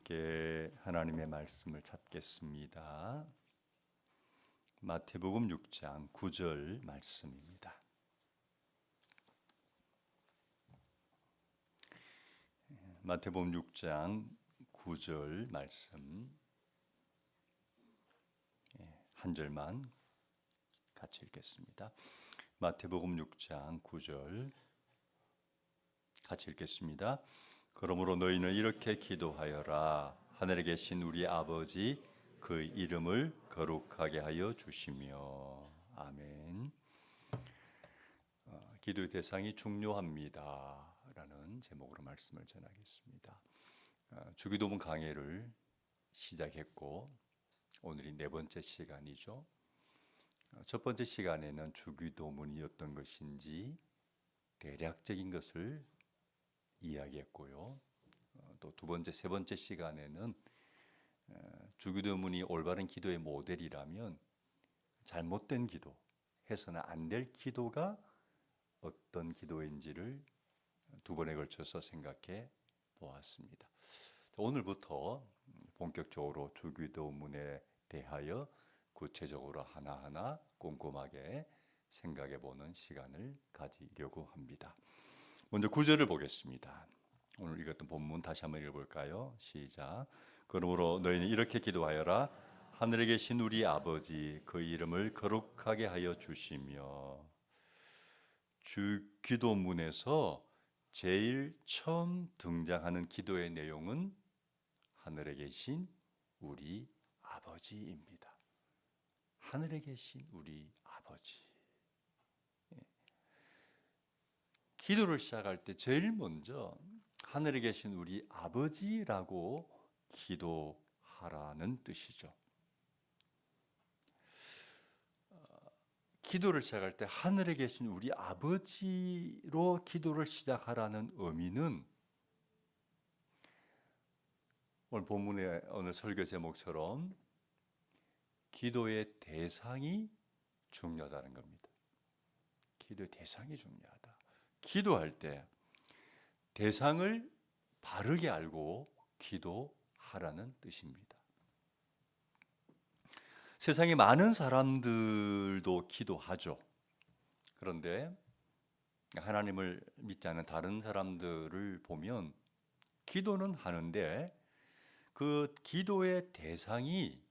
함께 하나님의 말씀을 찾겠습니다. 마태복음 6장 9절 말씀입니다. 마태복음 6장 9절 말씀 한 절만 같이 읽겠습니다. 마태복음 6장 9절 같이 읽겠습니다. 그러므로 너희는 이렇게 기도하여라. 하늘에 계신 우리 아버지 그 이름을 거룩하게 하여 주시며. 아멘. 기도의 대상이 중요합니다 라는 제목으로 말씀을 전하겠습니다. 주기도문 강해를 시작했고 오늘이 네 번째 시간이죠. 첫 번째 시간에는 주기도문이 어떤 것인지 대략적인 것을 이야기했고요. 또 두 번째, 세 번째 시간에는 주기도문이 올바른 기도의 모델이라면 잘못된 기도, 해서는 안 될 기도가 어떤 기도인지를 두 번에 걸쳐서 생각해 보았습니다. 오늘부터 본격적으로 주기도문에 대하여 구체적으로 하나하나 꼼꼼하게 생각해 보는 시간을 가지려고 합니다. 먼저 9절을 보겠습니다. 오늘 읽었던 본문 다시 한번 읽어볼까요? 시작. 그러므로 너희는 이렇게 기도하여라. 하늘에 계신 우리 아버지 그 이름을 거룩하게 하여 주시며. 주기도문에서 제일 처음 등장하는 기도의 내용은 하늘에 계신 우리 아버지입니다. 하늘에 계신 우리 아버지. 기도를 시작할 때 제일 먼저 하늘에 계신 우리 아버지라고 기도하라는 뜻이죠. 기도를 시작할 때 하늘에 계신 우리 아버지로 기도를 시작하라는 의미는 오늘 본문의 오늘 설교 제목처럼 기도의 대상이 중요하다는 겁니다. 기도의 대상이 중요하다. 기도할 때 대상을 바르게 알고 기도하라는 뜻입니다. 세상에 많은 사람들도 기도하죠. 그런데 하나님을 믿지 않는 다른 사람들을 보면 기도는 하는데 그 기도의 대상이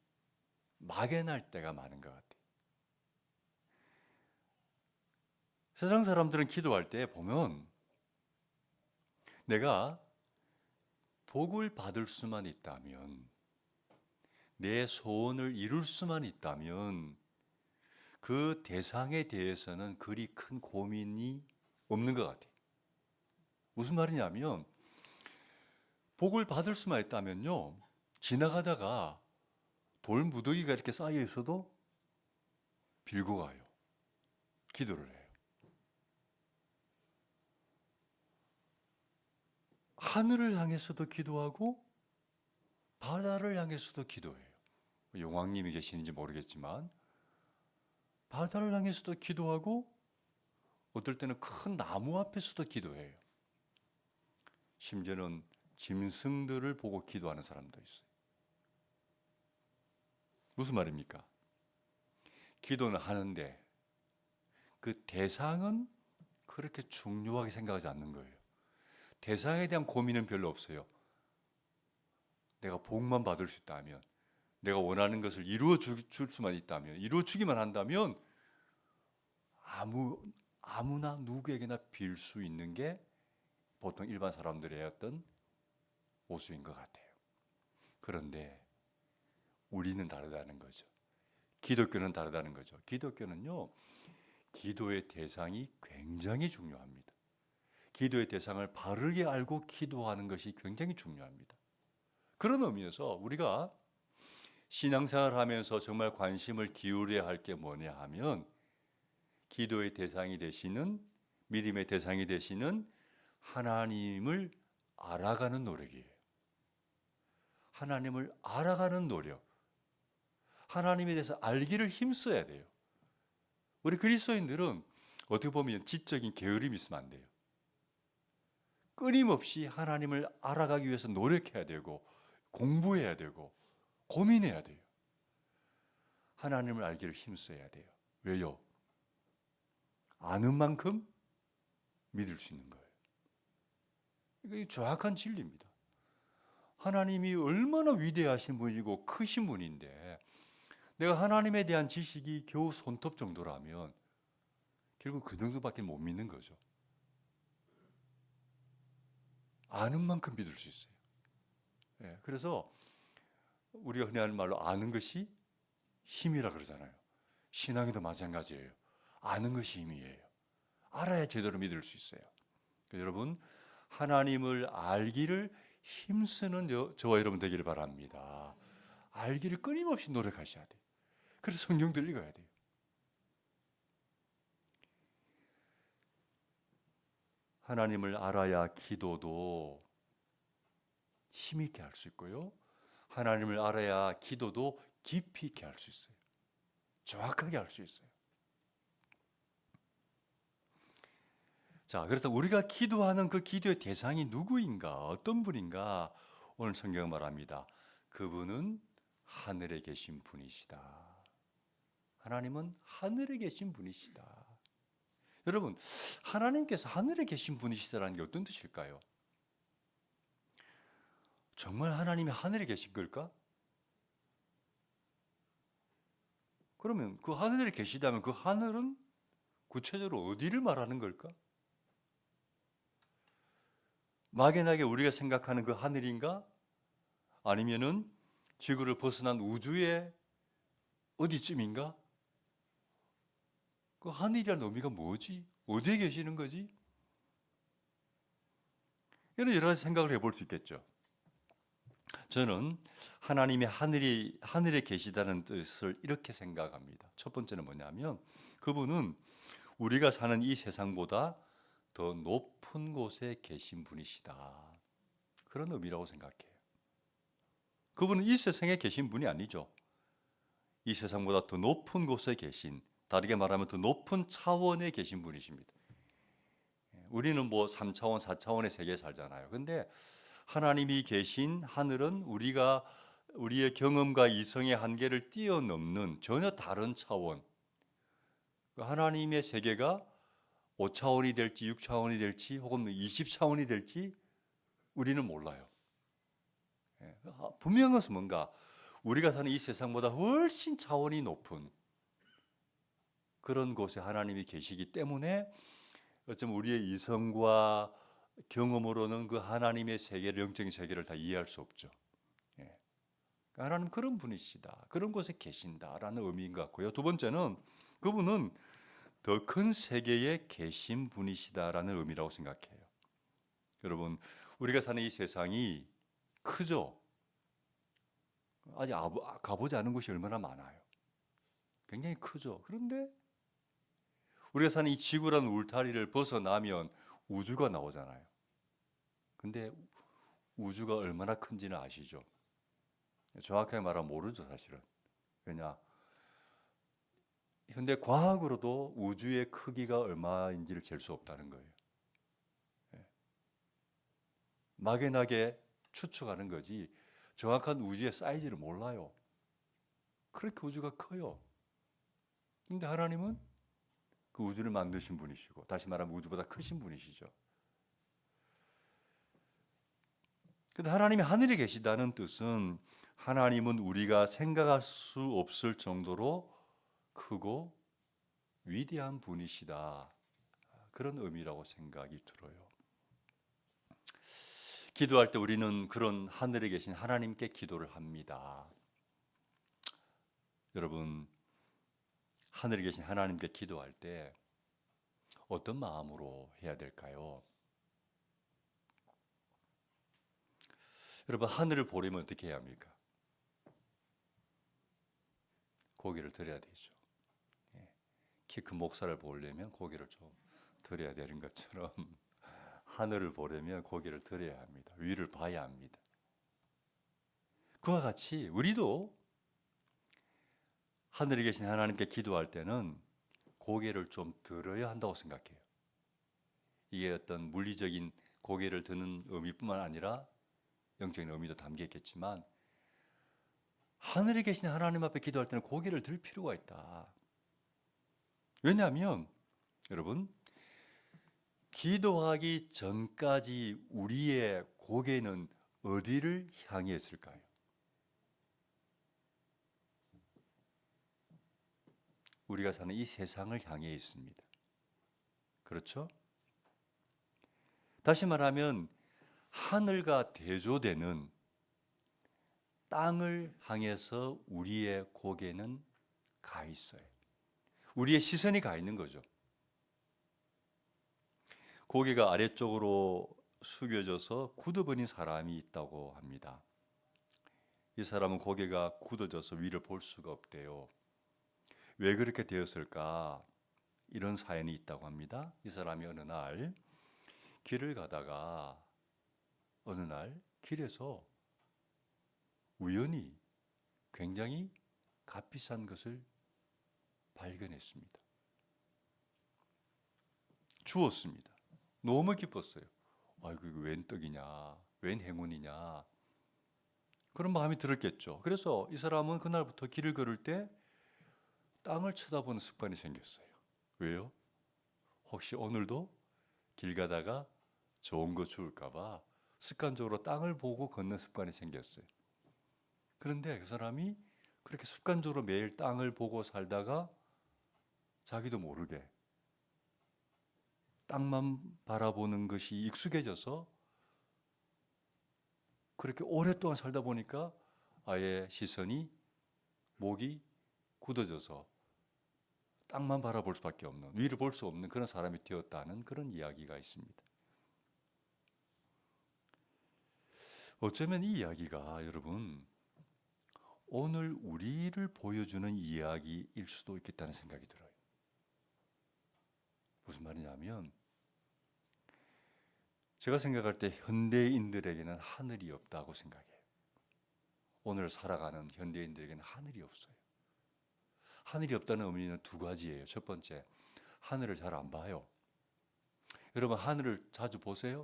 막연할 때가 많은 것 같아요. 세상 사람들은 기도할 때 보면 내가 복을 받을 수만 있다면, 내 소원을 이룰 수만 있다면 그 대상에 대해서는 그리 큰 고민이 없는 것 같아요. 무슨 말이냐면 복을 받을 수만 있다면요, 지나가다가 돌 무더기가 이렇게 쌓여 있어도 빌고 가요. 기도를 해요. 하늘을 향해서도 기도하고 바다를 향해서도 기도해요. 용왕님이 계시는지 모르겠지만 바다를 향해서도 기도하고 어떨 때는 큰 나무 앞에서도 기도해요. 심지어는 짐승들을 보고 기도하는 사람도 있어요. 무슨 말입니까? 기도는 하는데 그 대상은 그렇게 중요하게 생각하지 않는 거예요. 대상에 대한 고민은 별로 없어요. 내가 복만 받을 수 있다면, 내가 원하는 것을 이루어 줄 수만 있다면, 이루어 주기만 한다면 아무나 누구에게나 빌 수 있는 게 보통 일반 사람들의 어떤 모습인 것 같아요. 그런데 우리는 다르다는 거죠. 기독교는 다르다는 거죠. 기독교는요, 기도의 대상이 굉장히 중요합니다. 기도의 대상을 바르게 알고 기도하는 것이 굉장히 중요합니다. 그런 의미에서 우리가 신앙생활을 하면서 정말 관심을 기울여야 할 게 뭐냐 하면 기도의 대상이 되시는, 믿음의 대상이 되시는 하나님을 알아가는 노력이에요. 하나님을 알아가는 노력. 하나님에 대해서 알기를 힘써야 돼요. 우리 그리스도인들은 어떻게 보면 지적인 게으름이 있으면 안 돼요. 끊임없이 하나님을 알아가기 위해서 노력해야 되고 공부해야 되고 고민해야 돼요. 하나님을 알기를 힘써야 돼요. 왜요? 아는 만큼 믿을 수 있는 거예요. 이게 정확한 진리입니다. 하나님이 얼마나 위대하신 분이고 크신 분인데 내가 하나님에 대한 지식이 겨우 손톱 정도라면 결국 그 정도밖에 못 믿는 거죠. 아는 만큼 믿을 수 있어요. 예, 그래서 우리가 흔히 하는 말로 아는 것이 힘이라 그러잖아요. 신앙에도 마찬가지예요. 아는 것이 힘이에요. 알아야 제대로 믿을 수 있어요. 여러분, 하나님을 알기를 힘쓰는 저와 여러분 되기를 바랍니다. 알기를 끊임없이 노력하셔야 돼요. 그래서 성경들 읽어야 돼요. 하나님을 알아야 기도도 힘있게 할 수 있고요. 하나님을 알아야 기도도 깊이 있게 할 수 있어요. 정확하게 할 수 있어요. 자, 그렇다면 우리가 기도하는 그 기도의 대상이 누구인가, 어떤 분인가? 오늘 성경은 말합니다. 그분은 하늘에 계신 분이시다. 하나님은 하늘에 계신 분이시다. 여러분, 하나님께서 하늘에 계신 분이시다라는 게 어떤 뜻일까요? 정말 하나님이 하늘에 계신 걸까? 그러면 그 하늘에 계시다면 그 하늘은 구체적으로 어디를 말하는 걸까? 막연하게 우리가 생각하는 그 하늘인가? 아니면은 지구를 벗어난 우주의 어디쯤인가? 그 하늘이라는 의미가 뭐지? 어디에 계시는 거지? 이런 여러 가지 생각을 해볼 수 있겠죠. 저는 하나님이 하늘에 계시다는 뜻을 이렇게 생각합니다. 첫 번째는 뭐냐면 그분은 우리가 사는 이 세상보다 더 높은 곳에 계신 분이시다. 그런 의미라고 생각해요. 그분은 이 세상에 계신 분이 아니죠. 이 세상보다 더 높은 곳에 계신, 다르게 말하면 더 높은 차원에 계신 분이십니다. 우리는 뭐 3차원, 4차원의 세계에 살잖아요. 근데 하나님이 계신 하늘은 우리의 경험과 이성의 한계를 뛰어넘는 전혀 다른 차원. 하나님의 세계가 5차원이 될지 6차원이 될지 혹은 20차원이 될지 우리는 몰라요. 분명한 것은 뭔가 우리가 사는 이 세상보다 훨씬 차원이 높은 그런 곳에 하나님이 계시기 때문에 어쩌면 우리의 이성과 경험으로는 그 하나님의 세계를, 영적인 세계를 다 이해할 수 없죠. 하나님 그런 분이시다. 그런 곳에 계신다라는 의미인 것 같고요. 두 번째는 그분은 더 큰 세계에 계신 분이시다라는 의미라고 생각해요. 여러분, 우리가 사는 이 세상이 크죠? 아직 가보지 않은 곳이 얼마나 많아요. 굉장히 크죠. 그런데 우리가 사는 이 지구라는 울타리를 벗어나면 우주가 나오잖아요. 근데 우주가 얼마나 큰지는 아시죠? 정확하게 말하면 모르죠, 사실은. 왜냐? 현대 과학으로도 우주의 크기가 얼마인지를 잴 수 없다는 거예요. 막연하게 추측하는 거지 정확한 우주의 사이즈를 몰라요. 그렇게 우주가 커요. 근데 하나님은 그 우주를 만드신 분이시고, 다시 말하면 우주보다 크신 분이시죠. 근데 하나님이 하늘에 계시다는 뜻은 하나님은 우리가 생각할 수 없을 정도로 크고 위대한 분이시다. 그런 의미라고 생각이 들어요. 기도할 때 우리는 그런 하늘에 계신 하나님께 기도를 합니다. 여러분, 하늘에 계신 하나님께 기도할 때 어떤 마음으로 해야 될까요? 여러분, 하늘을 보려면 어떻게 해야 합니까? 고개를 들어야 되죠. 키 큰 목사를 보려면 고개를 좀 들어야 되는 것처럼 하늘을 보려면 고개를 들어야 합니다. 위를 봐야 합니다. 그와 같이 우리도 하늘에 계신 하나님께 기도할 때는 고개를 좀 들어야 한다고 생각해요. 이게 어떤 물리적인 고개를 드는 의미뿐만 아니라 영적인 의미도 담겨 있겠지만 하늘에 계신 하나님 앞에 기도할 때는 고개를 들 필요가 있다. 왜냐하면 여러분, 기도하기 전까지 우리의 고개는 어디를 향해 있을까요? 우리가 사는 이 세상을 향해 있습니다. 그렇죠? 다시 말하면 하늘과 대조되는 땅을 향해서 우리의 고개는 가 있어요. 우리의 시선이 가 있는 거죠. 고개가 아래쪽으로 숙여져서 굳어버린 사람이 있다고 합니다. 이 사람은 고개가 굳어져서 위를 볼 수가 없대요. 왜 그렇게 되었을까? 이런 사연이 있다고 합니다. 이 사람이 어느 날 길을 가다가 어느 날 길에서 우연히 굉장히 값비싼 것을 발견했습니다. 주었습니다. 너무 기뻤어요. 아이고, 이거 웬 떡이냐, 웬 행운이냐, 그런 마음이 들었겠죠. 그래서 이 사람은 그날부터 길을 걸을 때 땅을 쳐다보는 습관이 생겼어요. 왜요? 혹시 오늘도 길 가다가 좋은 거 주울까 봐 습관적으로 땅을 보고 걷는 습관이 생겼어요. 그런데 그 사람이 그렇게 습관적으로 매일 땅을 보고 살다가 자기도 모르게 땅만 바라보는 것이 익숙해져서 그렇게 오랫동안 살다 보니까 아예 시선이, 목이 굳어져서 땅만 바라볼 수밖에 없는, 위를 볼 수 없는 그런 사람이 되었다는 그런 이야기가 있습니다. 어쩌면 이 이야기가 여러분 오늘 우리를 보여주는 이야기일 수도 있겠다는 생각이 들어요. 무슨 말이냐면 제가 생각할 때 현대인들에게는 하늘이 없다고 생각해요. 오늘 살아가는 현대인들에게는 하늘이 없어요. 하늘이 없다는 의미는 두 가지예요. 첫 번째, 하늘을 잘 안 봐요. 여러분 하늘을 자주 보세요?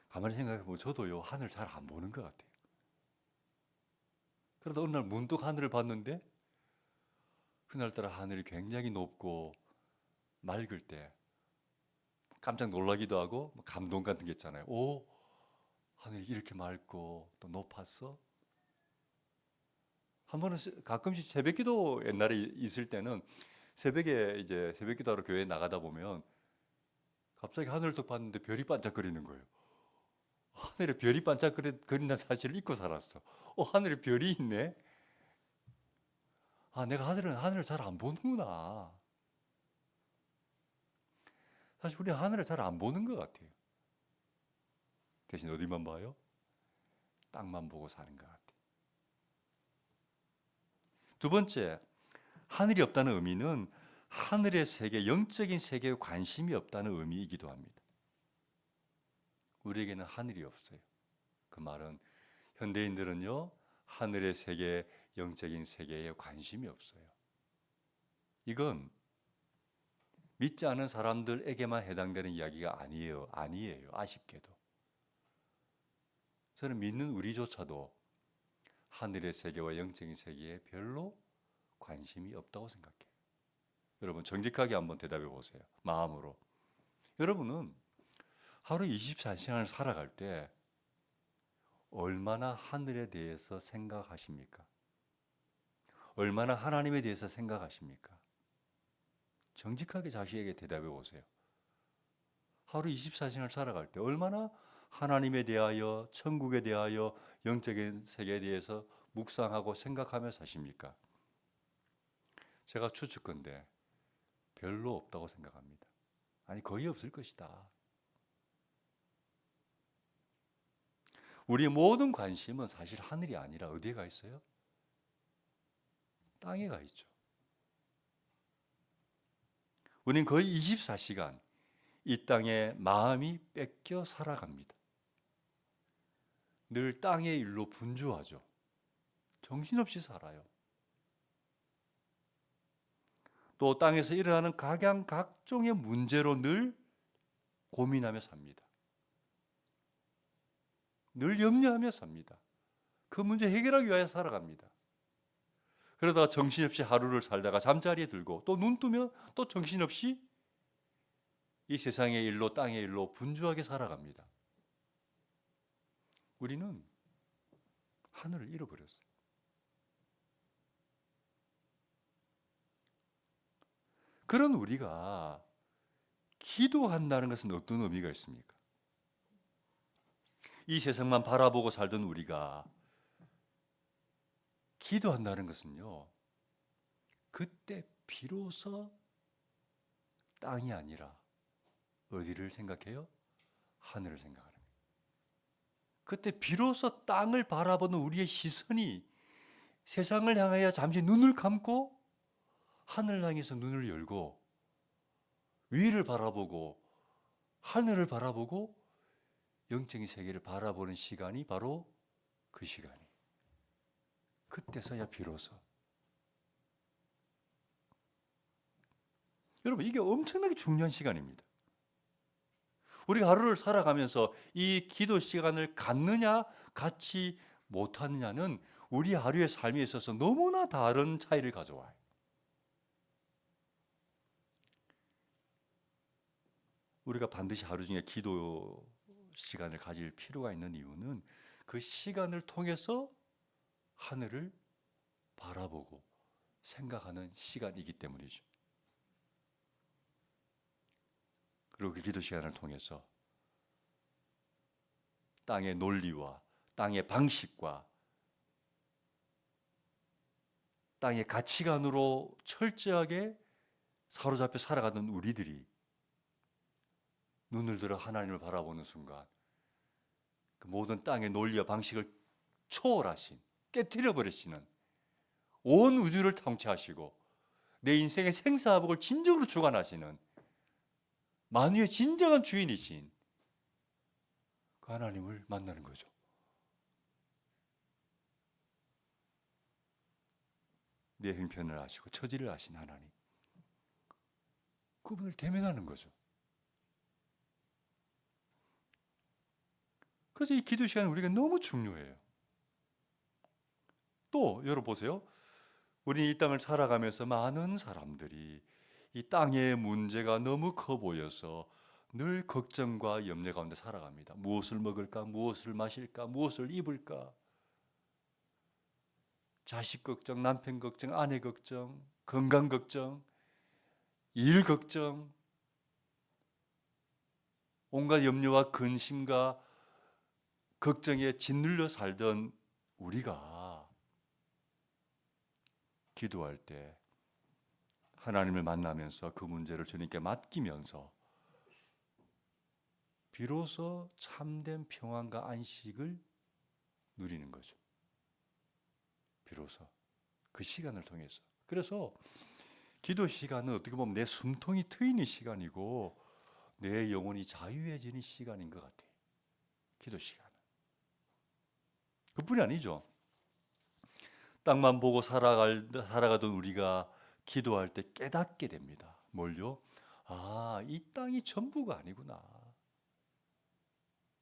가만히 생각해보면 저도요, 하늘 잘 안 보는 것 같아요. 그러다 어느 날 문득 하늘을 봤는데 그날따라 하늘이 굉장히 높고 맑을 때 깜짝 놀라기도 하고 감동 같은 게 있잖아요. 오, 하늘이 이렇게 맑고 또 높았어? 한 번은 가끔씩 새벽기도 옛날에 있을 때는 새벽에 이제 새벽기도하러 교회에 나가다 보면 갑자기 하늘을 딱 봤는데 별이 반짝거리는 거예요. 하늘에 별이 반짝거린다는 사실을 잊고 살았어. 하늘에 별이 있네. 아, 내가 하늘을 잘 안 보는구나. 사실 우리 하늘을 잘 안 보는 것 같아요. 대신 어디만 봐요? 땅만 보고 사는 것 같아요. 두 번째, 하늘이 없다는 의미는 하늘의 세계, 영적인 세계에 관심이 없다는 의미이기도 합니다. 우리에게는 하늘이 없어요. 그 말은 현대인들은요, 하늘의 세계, 영적인 세계에 관심이 없어요. 이건 믿지 않은 사람들에게만 해당되는 이야기가 아니에요. 아쉽게도. 저는 믿는 우리조차도 하늘의 세계와 영적인 세계에 별로 관심이 없다고 생각해요. 여러분 정직하게 한번 대답해 보세요. 마음으로. 여러분은 하루 24시간을 살아갈 때 얼마나 하늘에 대해서 생각하십니까? 얼마나 하나님에 대해서 생각하십니까? 정직하게 자신에게 대답해 보세요. 하루 24시간을 살아갈 때 얼마나 하나님에 대하여, 천국에 대하여, 영적인 세계에 대해서 묵상하고 생각하며 사십니까? 제가 추측컨대 별로 없다고 생각합니다. 아니, 거의 없을 것이다. 우리의 모든 관심은 사실 하늘이 아니라 어디에 가 있어요? 땅에 가 있죠. 우리는 거의 24시간 이 땅에 마음이 뺏겨 살아갑니다. 늘 땅의 일로 분주하죠. 정신없이 살아요. 또 땅에서 일어나는 각종의 문제로 늘 고민하며 삽니다. 늘 염려하며 삽니다. 그 문제 해결하기 위하여 살아갑니다. 그러다가 정신없이 하루를 살다가 잠자리에 들고 또 눈 뜨면 또 정신없이 이 세상의 일로 땅의 일로 분주하게 살아갑니다. 우리는 하늘을 잃어버렸어요. 그런 우리가 기도한다는 것은 어떤 의미가 있습니까? 이 세상만 바라보고 살던 우리가 기도한다는 것은요, 그때 비로소 땅이 아니라 어디를 생각해요? 하늘을 생각하는 거예요. 그때 비로소 땅을 바라보는 우리의 시선이 세상을 향하여 잠시 눈을 감고 하늘을 향해서 눈을 열고 위를 바라보고 하늘을 바라보고 영적인 세계를 바라보는 시간이 바로 그 시간이. 그때서야 비로소. 여러분, 이게 엄청나게 중요한 시간입니다. 우리가 하루를 살아가면서 이 기도 시간을 갖느냐 갖지 못하느냐는 우리 하루의 삶에 있어서 너무나 다른 차이를 가져와요. 우리가 반드시 하루 중에 기도 시간을 가질 필요가 있는 이유는 그 시간을 통해서 하늘을 바라보고 생각하는 시간이기 때문이죠. 그리고 그 기도 시간을 통해서 땅의 논리와 땅의 방식과 땅의 가치관으로 철저하게 사로잡혀 살아가던 우리들이 눈을 들어 하나님을 바라보는 순간 그 모든 땅의 논리와 방식을 초월하신, 깨뜨려 버리시는, 온 우주를 통치하시고 내 인생의 생사화복을 진정으로 주관하시는 만유의 진정한 주인이신 그 하나님을 만나는 거죠. 내 형편을 아시고 처지를 아신 하나님, 그분을 대면하는 거죠. 그래서 이 기도 시간은 우리가 너무 중요해요. 또 여러분 보세요. 우리 이 땅을 살아가면서 많은 사람들이 이 땅의 문제가 너무 커 보여서 늘 걱정과 염려 가운데 살아갑니다. 무엇을 먹을까? 무엇을 마실까? 무엇을 입을까? 자식 걱정, 남편 걱정, 아내 걱정, 건강 걱정, 일 걱정, 온갖 염려와 근심과 걱정에 짓눌려 살던 우리가 기도할 때 하나님을 만나면서 그 문제를 주님께 맡기면서 비로소 참된 평안과 안식을 누리는 거죠. 비로소 그 시간을 통해서. 그래서 기도 시간은 어떻게 보면 내 숨통이 트이는 시간이고 내 영혼이 자유해지는 시간인 것 같아요. 기도 시간은. 그뿐이 아니죠. 땅만 보고 살아가던 우리가 기도할 때 깨닫게 됩니다. 뭘요? 아, 이 땅이 전부가 아니구나.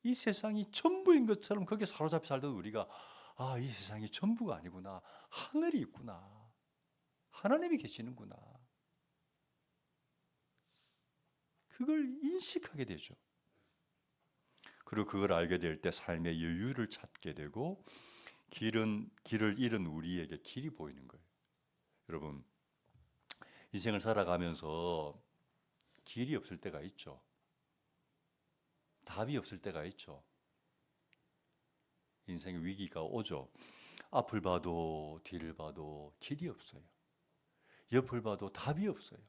이 세상이 전부인 것처럼 거기에 사로잡혀 살던 우리가 아, 이 세상이 전부가 아니구나. 하늘이 있구나. 하나님이 계시는구나. 그걸 인식하게 되죠. 그리고 그걸 알게 될 때 삶의 여유를 찾게 되고 길을 잃은 우리에게 길이 보이는 거예요. 여러분, 인생을 살아가면서 길이 없을 때가 있죠. 답이 없을 때가 있죠. 인생의 위기가 오죠. 앞을 봐도 뒤를 봐도 길이 없어요. 옆을 봐도 답이 없어요.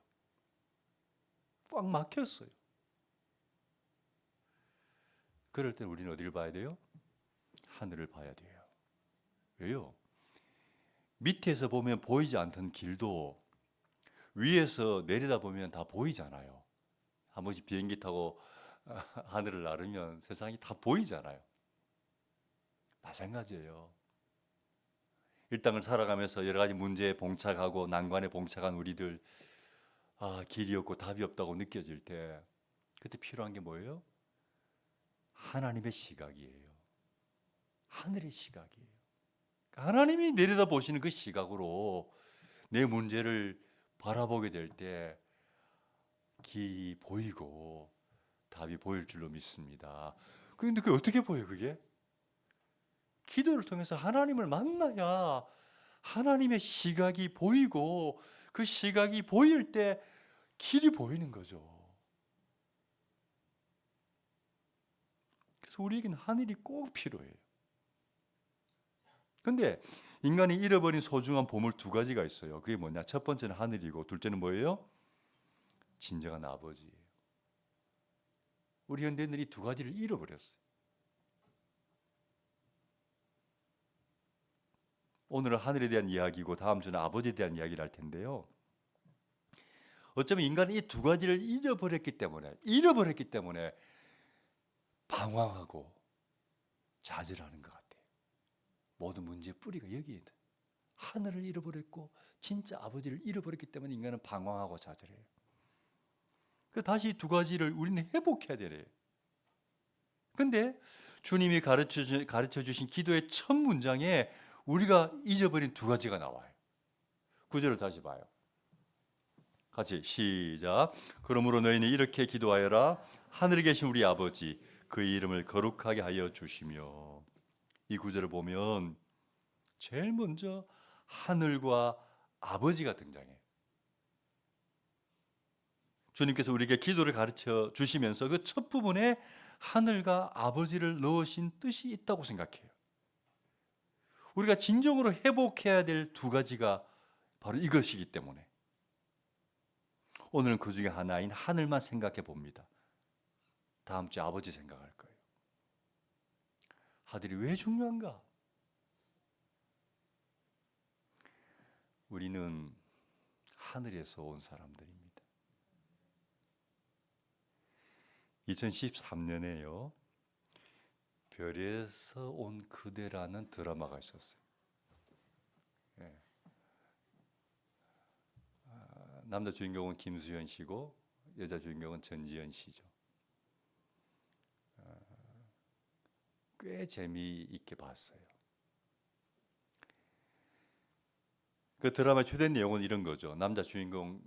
꽉 막혔어요. 그럴 때 우리는 어디를 봐야 돼요? 하늘을 봐야 돼요. 왜요? 밑에서 보면 보이지 않던 길도 위에서 내려다보면 다 보이잖아요. 한 번씩 비행기 타고 하늘을 나르면 세상이 다 보이잖아요. 마찬가지예요. 이 땅을 살아가면서 여러 가지 문제에 봉착하고 난관에 봉착한 우리들, 아, 길이 없고 답이 없다고 느껴질 때 그때 필요한 게 뭐예요? 하나님의 시각이에요. 하늘의 시각이에요. 하나님이 내려다보시는 그 시각으로 내 문제를 바라보게 될 때 길이 보이고 답이 보일 줄로 믿습니다. 그런데 그게 어떻게 보여요, 그게? 기도를 통해서 하나님을 만나야 하나님의 시각이 보이고 그 시각이 보일 때 길이 보이는 거죠. 그래서 우리에게는 하늘이 꼭 필요해요. 근데 인간이 잃어버린 소중한 보물 두 가지가 있어요. 그게 뭐냐? 첫 번째는 하늘이고 둘째는 뭐예요? 진정한 아버지예요. 우리 현대인들이 두 가지를 잃어버렸어요. 오늘은 하늘에 대한 이야기고 다음 주는 아버지에 대한 이야기를 할 텐데요. 어쩌면 인간은 이 두 가지를 잃어버렸기 때문에 방황하고 좌절하는 것 같아요. 모든 문제의 뿌리가 여기에 있다. 하늘을 잃어버렸고 진짜 아버지를 잃어버렸기 때문에 인간은 방황하고 좌절해요. 그래서 다시 두 가지를 우리는 회복해야 되래요. 근데 주님이 가르쳐 주신 기도의 첫 문장에 우리가 잊어버린 두 가지가 나와요. 구절을 다시 봐요. 같이 시작. 그러므로 너희는 이렇게 기도하여라. 하늘에 계신 우리 아버지, 그의 이름을 거룩하게 하여 주시며. 이 구절을 보면 제일 먼저 하늘과 아버지가 등장해요. 주님께서 우리에게 기도를 가르쳐 주시면서 그 첫 부분에 하늘과 아버지를 넣으신 뜻이 있다고 생각해요. 우리가 진정으로 회복해야 될 두 가지가 바로 이것이기 때문에 오늘은 그 중에 하나인 하늘만 생각해 봅니다. 다음 주에 아버지 생각할 거예요. 하늘이 왜 중요한가? 우리는 하늘에서 온 사람들입니다. 2013년에요. 별에서 온 그대라는 드라마가 있었어요. 예. 남자 주인공은 김수현 씨고 여자 주인공은 전지현 씨죠. 꽤 재미있게 봤어요. 그 드라마의 주된 내용은 이런 거죠. 남자 주인공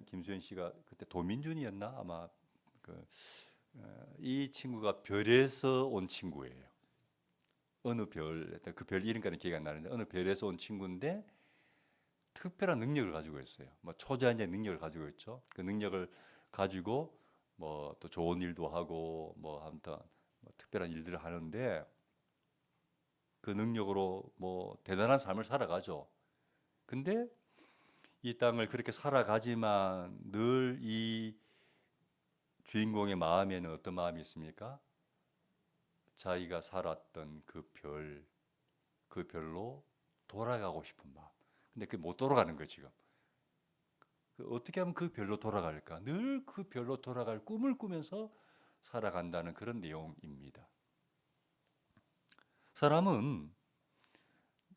김수현 씨가 그때 도민준이었나 아마 이 친구가 별에서 온 친구예요. 어느 별, 그 별 이름까지는 기억이 안 나는데 어느 별에서 온 친구인데 특별한 능력을 가지고 있어요. 뭐 초자연적 능력을 가지고 있죠. 그 능력을 가지고 뭐 또 좋은 일도 하고 뭐 아무튼 뭐 특별한 일들을 하는데 그 능력으로 뭐 대단한 삶을 살아가죠. 근데 이 땅을 그렇게 살아가지만 늘 이 주인공의 마음에는 어떤 마음이 있습니까? 자기가 살았던 그 별로 돌아가고 싶은 마음. 근데 그게 못 돌아가는 거예요, 지금. 어떻게 하면 그 별로 돌아갈까? 늘 그 별로 돌아갈 꿈을 꾸면서 살아간다는 그런 내용입니다. 사람은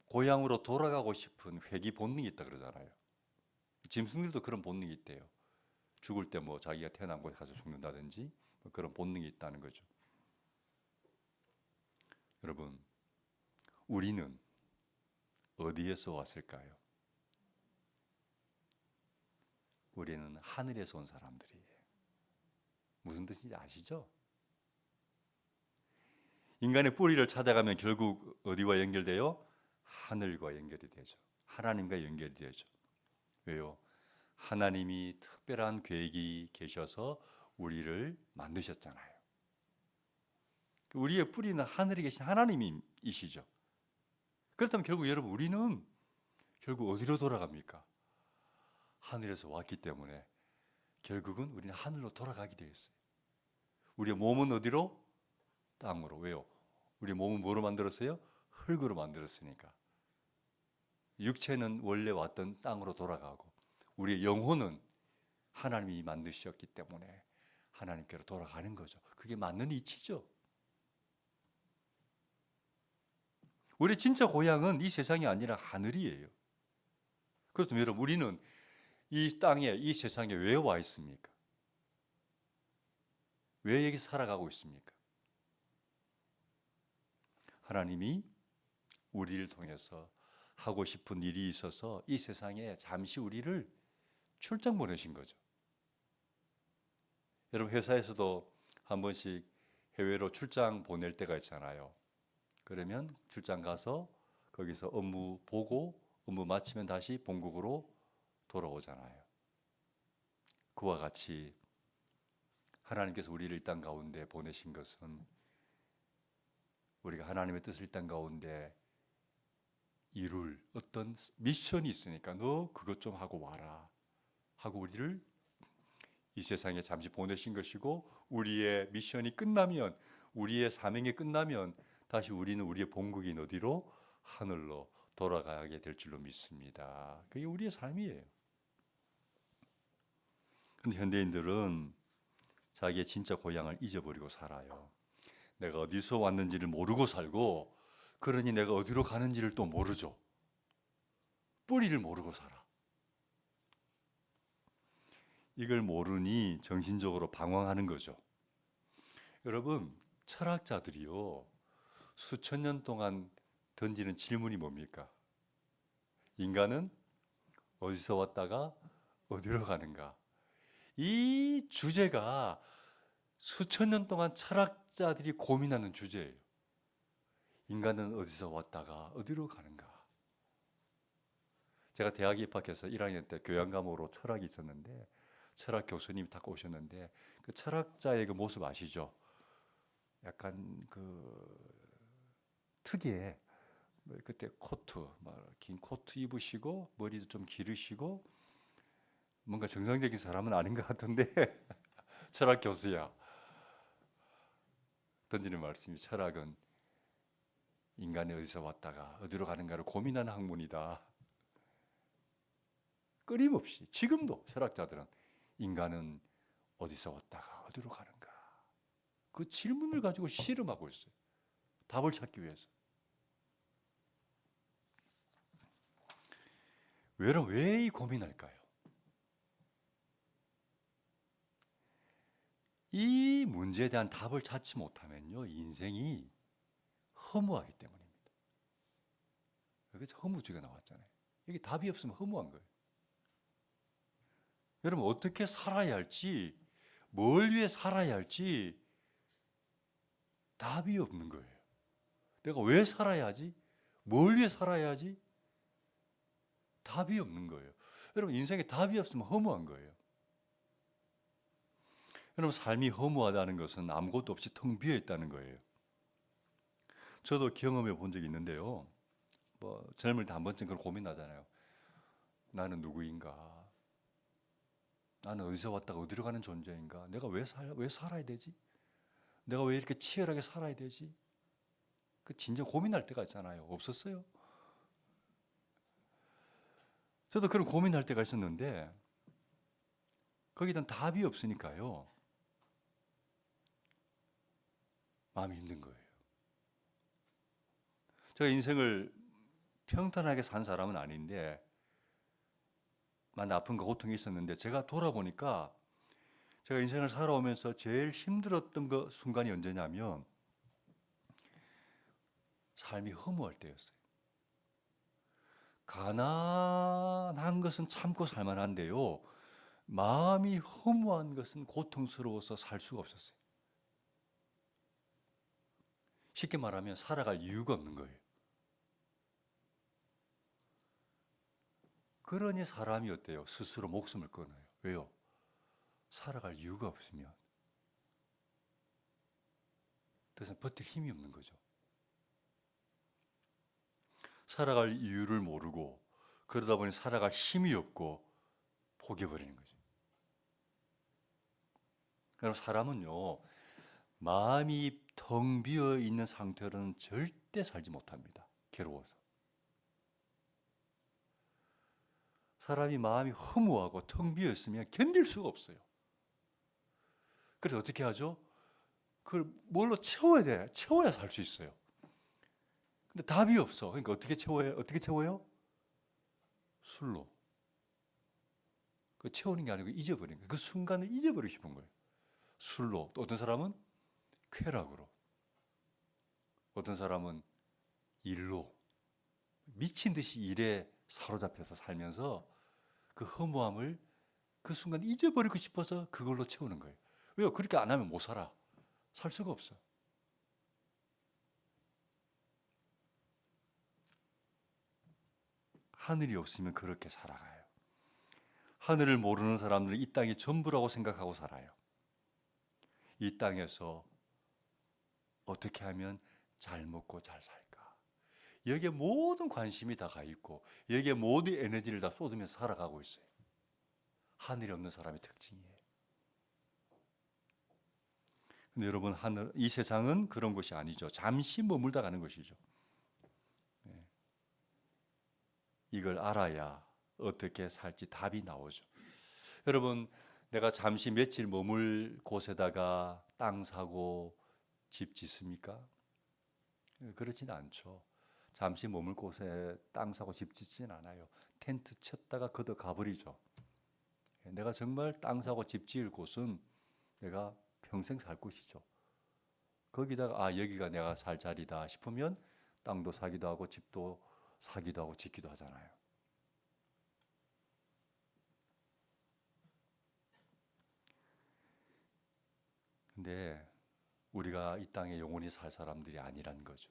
고향으로 돌아가고 싶은 회귀 본능이 있다 그러잖아요. 짐승들도 그런 본능이 있대요. 죽을 때 뭐 자기가 태어난 곳에 가서 죽는다든지 그런 본능이 있다는 거죠. 여러분, 우리는 어디에서 왔을까요? 우리는 하늘에서 온 사람들이에요. 무슨 뜻인지 아시죠? 인간의 뿌리를 찾아가면 결국 어디와 연결돼요? 하늘과 연결이 되죠. 하나님과 연결이 되죠. 왜요? 하나님이 특별한 계획이 계셔서 우리를 만드셨잖아요. 우리의 뿌리는 하늘에 계신 하나님이시죠. 그렇다면 결국 여러분 우리는 결국 어디로 돌아갑니까? 하늘에서 왔기 때문에 결국은 우리는 하늘로 돌아가게 되어 있어요. 우리의 몸은 어디로? 땅으로. 왜요? 우리 몸은 뭐로 만들었어요? 흙으로 만들었으니까. 육체는 원래 왔던 땅으로 돌아가고 우리의 영혼은 하나님이 만드셨기 때문에 하나님께로 돌아가는 거죠. 그게 맞는 이치죠. 우리 진짜 고향은 이 세상이 아니라 하늘이에요. 그렇다면 여러분 우리는 이 땅에 이 세상에 왜 와 있습니까? 왜 여기 살아가고 있습니까? 하나님이 우리를 통해서 하고 싶은 일이 있어서 이 세상에 잠시 우리를 출장 보내신 거죠. 여러분 회사에서도 한 번씩 해외로 출장 보낼 때가 있잖아요. 그러면 출장 가서 거기서 업무 보고 업무 마치면 다시 본국으로 돌아오잖아요. 그와 같이 하나님께서 우리를 이 땅 가운데 보내신 것은 우리가 하나님의 뜻을 이 땅 가운데 이룰 어떤 미션이 있으니까 너 그것 좀 하고 와라 하고 우리를 이 세상에 잠시 보내신 것이고, 우리의 미션이 끝나면, 우리의 사명이 끝나면 다시 우리는 우리의 본국인 어디로? 하늘로 돌아가게 될 줄로 믿습니다. 그게 우리의 삶이에요. 근데 현대인들은 자기의 진짜 고향을 잊어버리고 살아요. 내가 어디서 왔는지를 모르고 살고, 그러니 내가 어디로 가는지를 또 모르죠. 뿌리를 모르고 살아. 이걸 모르니 정신적으로 방황하는 거죠. 여러분, 철학자들이요, 수천 년 동안 던지는 질문이 뭡니까? 인간은 어디서 왔다가 어디로 가는가? 이 주제가 수천 년 동안 철학자들이 고민하는 주제예요. 인간은 어디서 왔다가 어디로 가는가? 제가 대학에 입학해서 1학년 때 교양 과목으로 철학이 있었는데, 철학 교수님이 딱 오셨는데, 그 철학자의 그 모습 아시죠? 약간 그 특이해. 그때 코트, 긴 코트 입으시고 머리도 좀 기르시고 뭔가 정상적인 사람은 아닌 것 같은데 철학 교수야. 던지는 말씀이, 철학은 인간이 어디서 왔다가 어디로 가는가를 고민하는 학문이다. 끊임없이 지금도 철학자들은 인간은 어디서 왔다가 어디로 가는가, 그 질문을 가지고 씨름하고 있어요. 답을 찾기 위해서. 왜 이 고민할까요? 이 문제에 대한 답을 찾지 못하면요, 인생이 허무하기 때문입니다. 여기서 허무주의가 나왔잖아요. 이게 답이 없으면 허무한 거예요. 여러분, 어떻게 살아야 할지, 뭘 위해 살아야 할지 답이 없는 거예요. 내가 왜 살아야 하지? 뭘 위해 살아야 하지? 답이 없는 거예요. 여러분, 인생에 답이 없으면 허무한 거예요. 여러분, 삶이 허무하다는 것은 아무것도 없이 텅 비어 있다는 거예요. 저도 경험해 본 적이 있는데요. 젊을 때 한 번쯤 그런 고민하잖아요. 나는 누구인가? 나는 어디서 왔다가 어디로 가는 존재인가? 내가 왜 살아야 되지? 내가 왜 이렇게 치열하게 살아야 되지? 그 진짜 고민할 때가 있잖아요. 없었어요? 저도 그런 고민할 때가 있었는데 거기에 대한 답이 없으니까요, 마음이 힘든 거예요. 제가 인생을 평탄하게 산 사람은 아닌데 많은 아픔과 고통이 있었는데, 제가 돌아보니까 제가 인생을 살아오면서 제일 힘들었던 순간이 언제냐면 삶이 허무할 때였어요. 가난한 것은 참고 살만한데요, 마음이 허무한 것은 고통스러워서 살 수가 없었어요. 쉽게 말하면 살아갈 이유가 없는 거예요. 그러니 사람이 어때요? 스스로 목숨을 끊어요. 왜요? 살아갈 이유가 없으면 더 이상 버틸 힘이 없는 거죠. 살아갈 이유를 모르고, 그러다 보니 살아갈 힘이 없고 포기해버리는 거죠. 그럼 사람은요, 마음이 텅 비어 있는 상태로는 절대 살지 못합니다. 괴로워서. 사람이 마음이 허무하고 텅 비어 있으면 견딜 수가 없어요. 그래서 어떻게 하죠? 그걸 뭘로 채워야 돼. 채워야 살 수 있어요. 근데 답이 없어. 그러니까 어떻게 채워요? 어떻게 채워요? 술로. 그 채우는 게 아니고 잊어버리는 거예요. 그 순간을 잊어버리고 싶은 거예요. 술로. 또 어떤 사람은 쾌락으로. 어떤 사람은 일로 미친 듯이 일에 사로잡혀서 살면서 그 허무함을 그 순간 잊어버리고 싶어서 그걸로 채우는 거예요. 왜요? 그렇게 안 하면 못 살아. 살 수가 없어. 하늘이 없으면 그렇게 살아가요. 하늘을 모르는 사람들은 이 땅이 전부라고 생각하고 살아요. 이 땅에서 어떻게 하면 잘 먹고 잘 살까? 여기에 모든 관심이 다 가 있고 여기에 모든 에너지를 다 쏟으면서 살아가고 있어요. 하늘이 없는 사람의 특징이에요. 근데 여러분, 이 세상은 그런 것이 아니죠. 잠시 머물다 가는 것이죠. 이걸 알아야 어떻게 살지 답이 나오죠. 여러분, 내가 잠시 며칠 머물 곳에다가 땅 사고 집 짓습니까? 그렇진 않죠. 잠시 머물 곳에 땅 사고 집 짓진 않아요. 텐트 쳤다가 걷어 가버리죠. 내가 정말 땅 사고 집 지을 곳은 내가 평생 살 곳이죠. 거기다가 여기가 내가 살 자리다 싶으면 땅도 사기도 하고 집도 사기도 하고 짓기도 하잖아요. 근데 우리가 이 땅에 영원히 살 사람들이 아니란 거죠.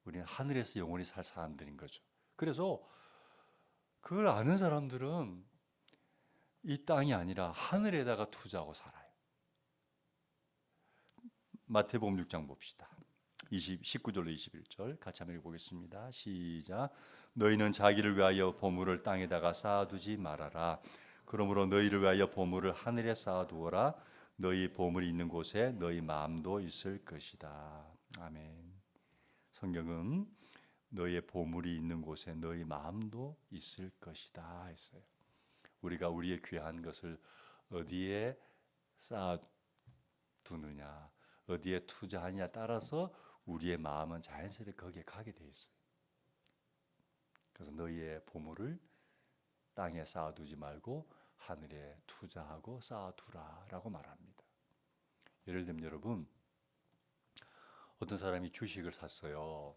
우리는 하늘에서 영원히 살 사람들인 거죠. 그래서 그걸 아는 사람들은 이 땅이 아니라 하늘에다가 투자하고 살아요. 마태복음 6장 봅시다. 19절로 21절 같이 한번 읽어보겠습니다. 시작. 너희는 자기를 위하여 보물을 땅에다가 쌓아두지 말아라. 그러므로 너희를 위하여 보물을 하늘에 쌓아두어라. 너희 보물이 있는 곳에 너희 마음도 있을 것이다. 아멘. 성경은 너희의 보물이 있는 곳에 너희 마음도 있을 것이다 했어요. 우리가 우리의 귀한 것을 어디에 쌓아두느냐, 어디에 투자하느냐 따라서 우리의 마음은 자연스레 거기에 가게 돼 있어요. 그래서 너희의 보물을 땅에 쌓아두지 말고 하늘에 투자하고 쌓아두라라고 말합니다. 예를 들면 여러분, 어떤 사람이 주식을 샀어요.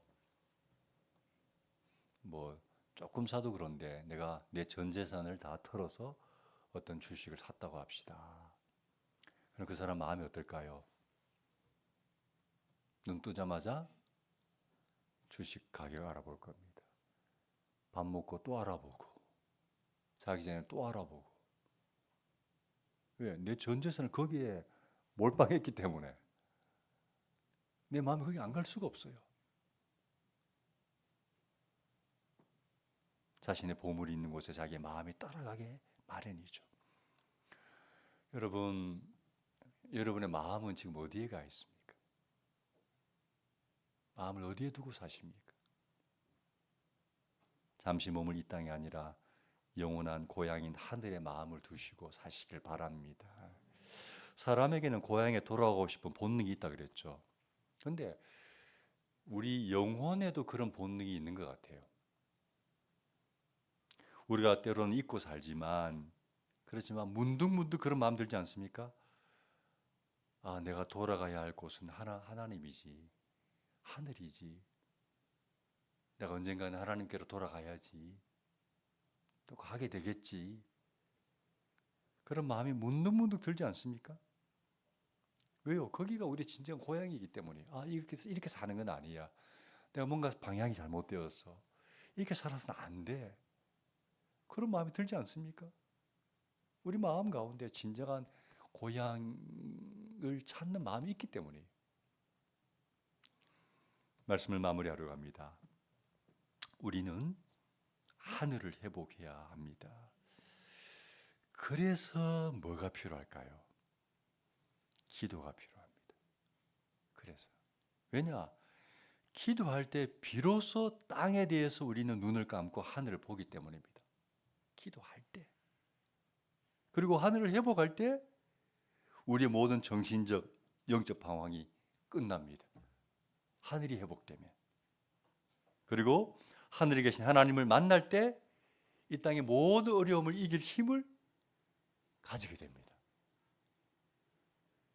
뭐 조금 사도 그런데 내가 내 전 재산을 다 털어서 어떤 주식을 샀다고 합시다. 그럼 그 사람 마음이 어떨까요? 눈 뜨자마자 주식 가격 알아볼 겁니다. 밥 먹고 또 알아보고 자기 전에 또 알아보고. 왜? 내 전 재산을 거기에 몰빵했기 때문에 내 마음이 거기 안 갈 수가 없어요. 자신의 보물이 있는 곳에 자기의 마음이 따라가게 마련이죠. 여러분의 마음은 지금 어디에 가 있습니까? 마음을 어디에 두고 사십니까? 잠시 머물 이 땅이 아니라 영원한 고향인 하늘에 마음을 두시고 사시길 바랍니다. 사람에게는 고향에 돌아가고 싶은 본능이 있다 그랬죠. 그런데 우리 영혼에도 그런 본능이 있는 것 같아요. 우리가 때로는 잊고 살지만 그렇지만 문득문득 그런 마음 들지 않습니까? 아, 내가 돌아가야 할 곳은 하나님이지, 하늘이지. 내가 언젠가는 하나님께로 돌아가야지. 또 가게 되겠지. 그런 마음이 문득문득 들지 않습니까? 왜요? 거기가 우리 진정 고향이기 때문에. 아, 이렇게 사는 건 아니야. 내가 뭔가 방향이 잘못되었어. 이렇게 살아서는 안 돼. 그런 마음이 들지 않습니까? 우리 마음 가운데 진정한 고향을 찾는 마음이 있기 때문에. 말씀을 마무리하려고 합니다. 우리는 하늘을 회복해야 합니다. 그래서 뭐가 필요할까요? 기도가 필요합니다. 그래서 왜냐? 기도할 때 비로소 땅에 대해서 우리는 눈을 감고 하늘을 보기 때문입니다. 기도할 때. 그리고 하늘을 회복할 때 우리의 모든 정신적, 영적 방황이 끝납니다. 하늘이 회복되면. 그리고 하늘에 계신 하나님을 만날 때 이 땅의 모든 어려움을 이길 힘을 가지게 됩니다.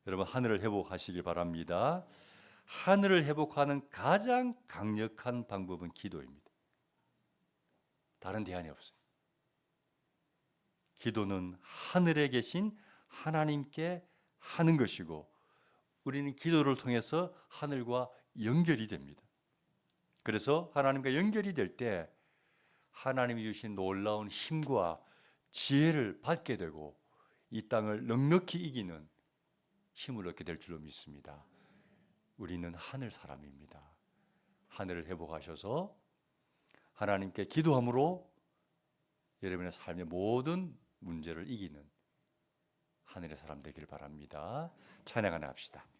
여러분, 하늘을 회복하시길 바랍니다. 하늘을 회복하는 가장 강력한 방법은 기도입니다. 다른 대안이 없어요. 기도는 하늘에 계신 하나님께 하는 것이고 우리는 기도를 통해서 하늘과 연결이 됩니다. 그래서 하나님과 연결이 될 때 하나님이 주신 놀라운 힘과 지혜를 받게 되고 이 땅을 넉넉히 이기는 힘을 얻게 될 줄로 믿습니다. 우리는 하늘 사람입니다. 하늘을 회복하셔서 하나님께 기도함으로 여러분의 삶의 모든 문제를 이기는 하늘의 사람 되길 바랍니다. 찬양 하나 합시다.